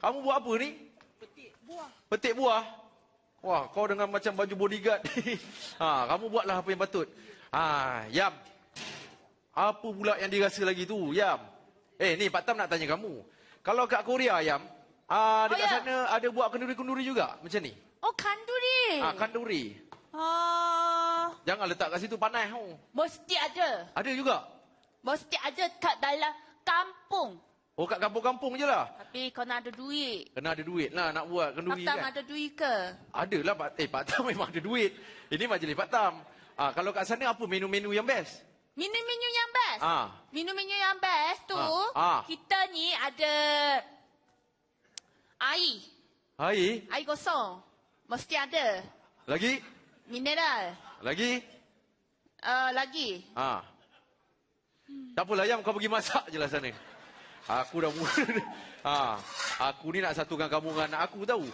Kamu buat apa ni? Petik buah. Petik buah? Wah, kau dengan macam baju bodyguard. Kamu buatlah apa yang patut. Yam. Apa pula yang dirasa lagi tu, Yam? Ni Pak Tam nak tanya kamu. Kalau kat Korea, Yam, dekat sana ada buat kenduri-kenduri juga macam ni? Oh, kanduri. Kanduri. Jangan letak kat situ panas. Mesti ada. Ada juga? Mesti ada kat dalam kampung. Oh, kat kampung-kampung je lah. Tapi kau nak ada duit. Kena ada duit lah nak buat kenduri Pak Tam kan? ada duit ke? Adalah Pak Tam memang ada duit. Ini majlis Pak Tam. Kalau kat sana apa menu-menu yang best? Menu-menu yang best? Menu-menu yang best tu, kita ni ada air. Air? Air kosong. Mesti ada. Lagi? Mineral. Lagi? Lagi. Tak apalah, Yam, kau pergi masak je lah sana. Aku dah mula. Aku ni nak satukan kamu dengan anak aku tahu.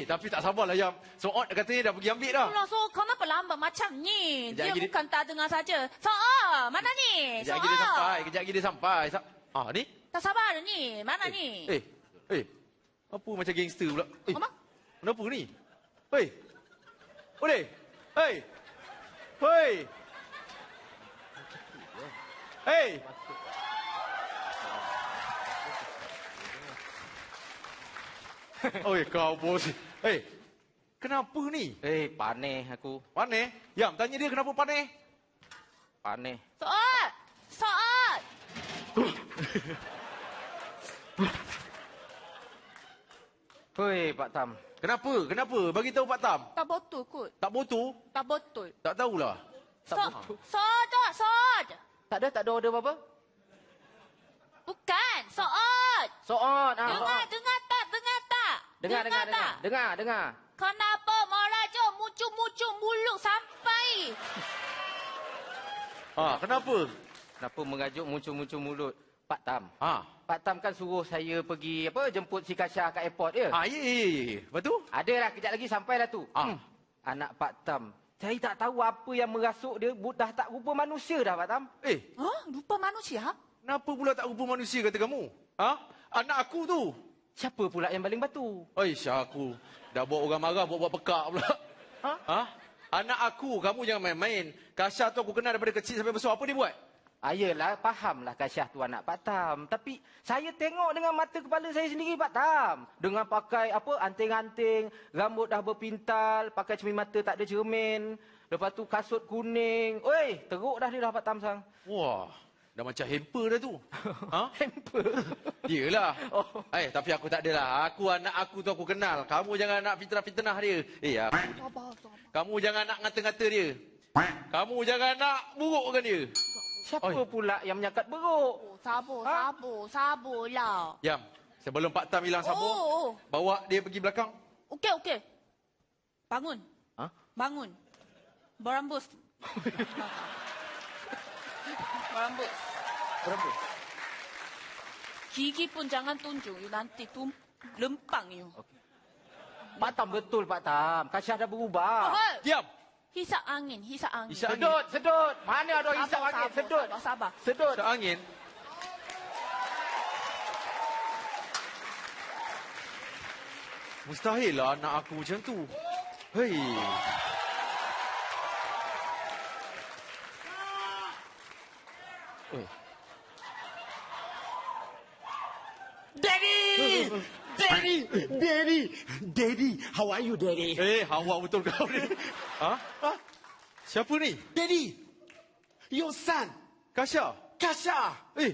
Tapi tak sabarlah, Yam. Soot katanya dah pergi ambil dah. Allah, so kenapa lambat macam ni? Kejap Dia lagi bukan tak dengar saja. Mana ni? Kejap lagi dia sampai. Kejap lagi dia sampai. Ni? Tak sabar ni. Mana ni? Apa macam gangster pula? Mama? Kenapa ni? Oi! Hei! Oi, kau bos. Kenapa ni? Panih aku. Panih? Yam, tanya dia kenapa panih? Panih. Soat! Hei, Pak Tam. Kenapa? Bagi tahu Pak Tam. Tak betul kot. Tak botu? Tak betul. Tak tahulah. Soat! Tak ada order apa-apa? Bukan, soat. Soot. Dengar tak? Dengar. Kenapa Meraja muncul mulut sampai? Kenapa? Kenapa mengajuk muncul mulut? Pak Tam. Ha. Pak Tam kan suruh saya pergi jemput si Kasyah kat airport ya? Ya. Betul? Adalah, kejap lagi sampailah tu. Anak Pak Tam. Saya tak tahu apa yang merasuk dia. Dah tak rupa manusia dah, Pak Tam. Rupa manusia? Kenapa pula tak rupa manusia kata kamu? Anak aku tu. Siapa pula yang baling batu? Aku dah buat orang marah, buat pekak pula. Anak aku, kamu jangan main-main. Kasyah tu aku kenal daripada kecil sampai besar. Apa dia buat? Ayolah, fahamlah Kasyah tu anak Pak Tam. Tapi saya tengok dengan mata kepala saya sendiri, Pak Tam. Dengan pakai anting-anting, rambut dah berpintal, pakai cermin mata tak ada cermin. Lepas tu kasut kuning. Teruk dah dia dah, Pak Tam sang. Wah, dah macam hamper dah tu. Hamper? Yelah. Tapi aku tak adalah. Anak aku tu aku kenal. Kamu jangan nak fitnah-fitnah dia. Kamu jangan nak ngata-ngata dia. Kamu jangan nak burukkan dia. Siapa pula yang menyakat beruk? Sabarlah. Yam, sebelum Pak Tam hilang sabuk, bawa dia pergi belakang. Okey. Bangun. Bangun. Berambus. Berambus. Gigi pun jangan tunjuk. Nanti lempang you. Pak Tam betul, Pak Tam. Kasyah dah berubah. Diam. Hisap angin. Sedut. Mana ada hisap angin? Sedut. Sabar. Hisap angin. Mustahil lah anak aku macam tu. Daddy, how are you, Daddy? Hawa betul kau ni. Siapa ni? Daddy, your son, Kasyah. Daddy.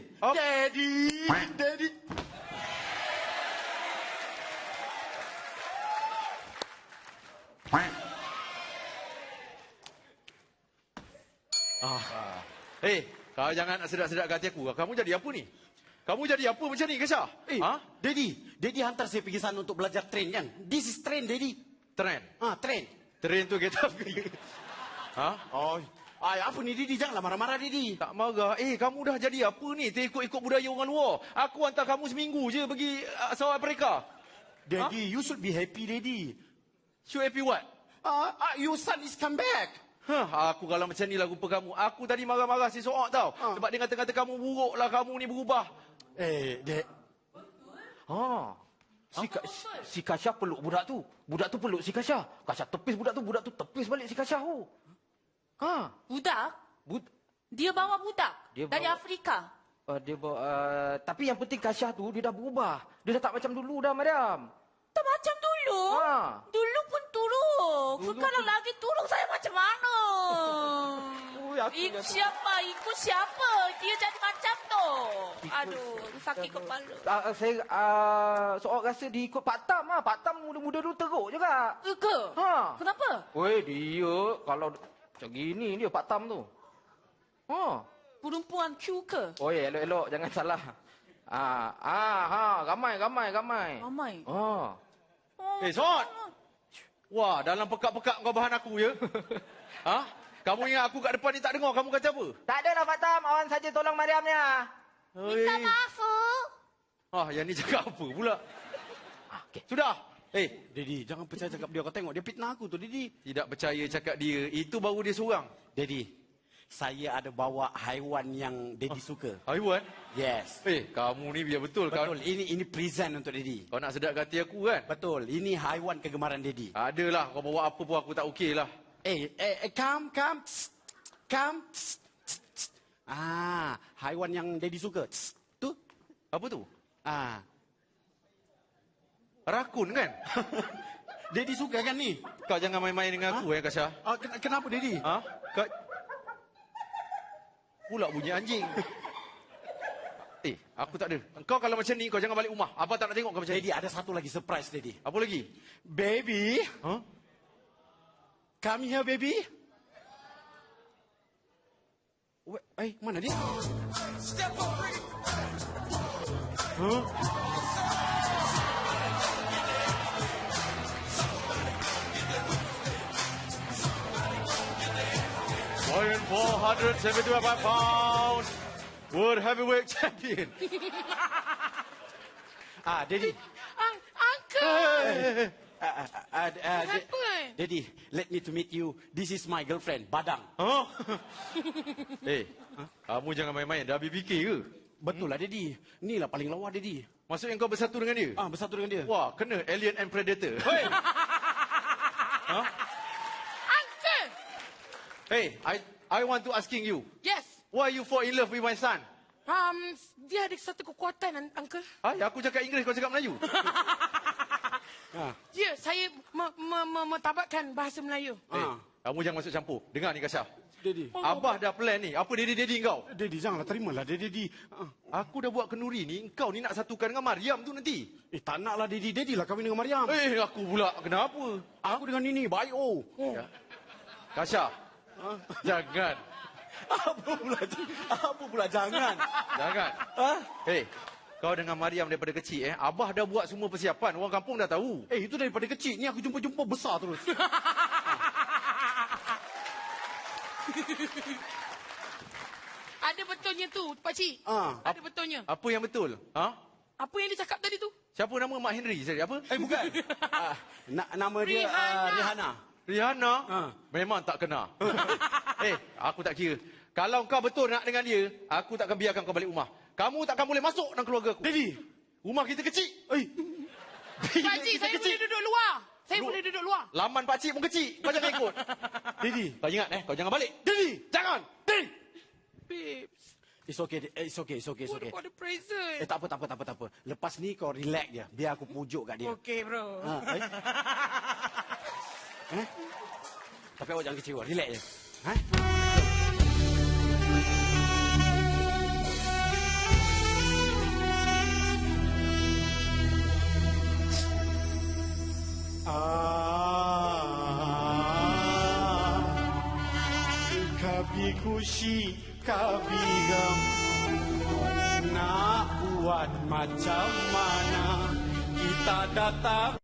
Kau jangan nak sedap-sedap kat hati aku. Kamu jadi apa ni? Kamu jadi apa macam ni, Kasyah? Daddy hantar saya pergi sana untuk belajar train kan? This is train, Daddy. Train? Train. Train tu kereta api. Apa ni, Daddy? Janganlah marah-marah, Daddy. Tak marah. Kamu dah jadi apa ni? Ikut budaya orang luar. Aku hantar kamu seminggu je pergi South Africa. Daddy, you should be happy, Daddy. Should happy what? Your son is come back. Aku kalau macam ni lah rupa kamu. Aku tadi marah-marah si Sook tau. Sebab dia kata-kata kamu buruk lah, kamu ni berubah. si Kasyah peluk budak tu. Budak tu peluk si Kasyah. Kasyah tepis budak tu tepis balik si Kasyah tu. Ha. Budak? Dia bawa budak dari Afrika. Dia bawa, tapi yang penting Kasyah tu dia dah berubah. Dia dah tak macam dulu dah, Mariam. Tak macam dulu? Ha. Dulu pun turun. Sekarang lagi turun, saya macam mana? Ikut siapa? Dia jadi macam tu. Aduh, sakit kepala. Saya seorang rasa dia ikut Pak Tam lah. Pak Tam muda-muda dulu teruk juga. Ke? Ha. Kenapa? Weh, dia kalau macam gini dia Pak Tam tu. Ha. Perempuan Q ke? Oh ya, elok-elok jangan salah. Ramai. Ramai. Oh. Sot. Wah, dalam pekak-pekak kau bahan aku ya. Ha? Kamu ingat aku kat depan ni tak dengar kamu kata apa? Tak adalah Pak Tam, awan saja tolong Mariam ni. Minta maaf. Yang ni cakap apa pula? Okay. Sudah. Daddy, jangan percaya cakap dia. Kau tengok, dia fitnah aku tu, Daddy. Tidak percaya cakap dia. Itu baru dia seorang. Daddy, saya ada bawa haiwan yang Daddy suka. Haiwan? Yes. Kamu ni biar betul. Betul, ini present untuk Daddy. Kau nak sedap hati aku kan? Betul, ini haiwan kegemaran Daddy. Adalah, kau bawa apa pun aku tak okey lah. Come. Haiwan yang Daddy suka. Tu. Apa tu? Rakun kan? Daddy suka kan ni? Kau jangan main-main dengan aku Kasyah. Kenapa Daddy? Kau... Pula bunyi anjing. Aku tak ada. Kau kalau macam ni, kau jangan balik rumah. Abang tak nak tengok kau macam Daddy, ni. ada satu lagi surprise, Daddy. Apa lagi? Baby. Come here, baby. Mana dia? Weighing 475 pounds, World Heavyweight Champion. Daddy. Uncle. Daddy, let me to meet you. This is my girlfriend, Badang. Kamu jangan main-main. Dah habis fikir ke? Betul lah, Daddy. Ni lah paling lawa, Daddy. Maksudnya kau bersatu dengan dia? Bersatu dengan dia. Wah, kena Alien and Predator. Uncle. I want to asking you. Yes. Why you fall in love with my son? Dia ada satu kekuatan, Uncle. Aku cakap Inggeris, kau cakap Melayu. Ya, saya mentabatkan bahasa Melayu. Kamu jangan masuk campur. Dengar ni, Kasyah. Daddy. Abah dah plan ni. Apa daddy kau? Daddy, janganlah terimalah, Daddy. Aku dah buat kenduri ni. Kau ni nak satukan dengan Mariam tu nanti. Tak naklah, Daddy. Daddy lah kahwin dengan Mariam. Aku pula. Kenapa? Aku dengan Nini, baik. Kasyah. Jangan. Apa pula jangan? Jangan. Kau dengan Mariam daripada kecil Abah dah buat semua persiapan. Orang kampung dah tahu. Itu daripada kecil. Ni aku jumpa besar terus. Ada betulnya tu, Pakcik. Ada betulnya. Apa yang betul? Apa yang dia cakap tadi tu? Siapa nama Mak Henry? Apa? Bukan. Nama dia Rihanna? Memang tak kena. Aku tak kira. Kalau kau betul nak dengan dia, aku takkan biarkan kau balik rumah. Kamu takkan boleh masuk dalam keluarga aku. Daddy. Rumah kita kecil. Pakcik, saya boleh duduk luar. Saya boleh duduk luar. Laman pakcik pun kecil. Kau jangan ikut. Daddy. Kau ingat kau jangan balik. Daddy. Jangan. Daddy. Babes. It's okay. What about the present? Tak apa. Lepas ni kau relax je. Biar aku pujuk kat dia. Okay, bro. Tapi awak jangan kecewa. Relax je. Kabhi khushi, kabhi gam. Nak buat macam mana kita datang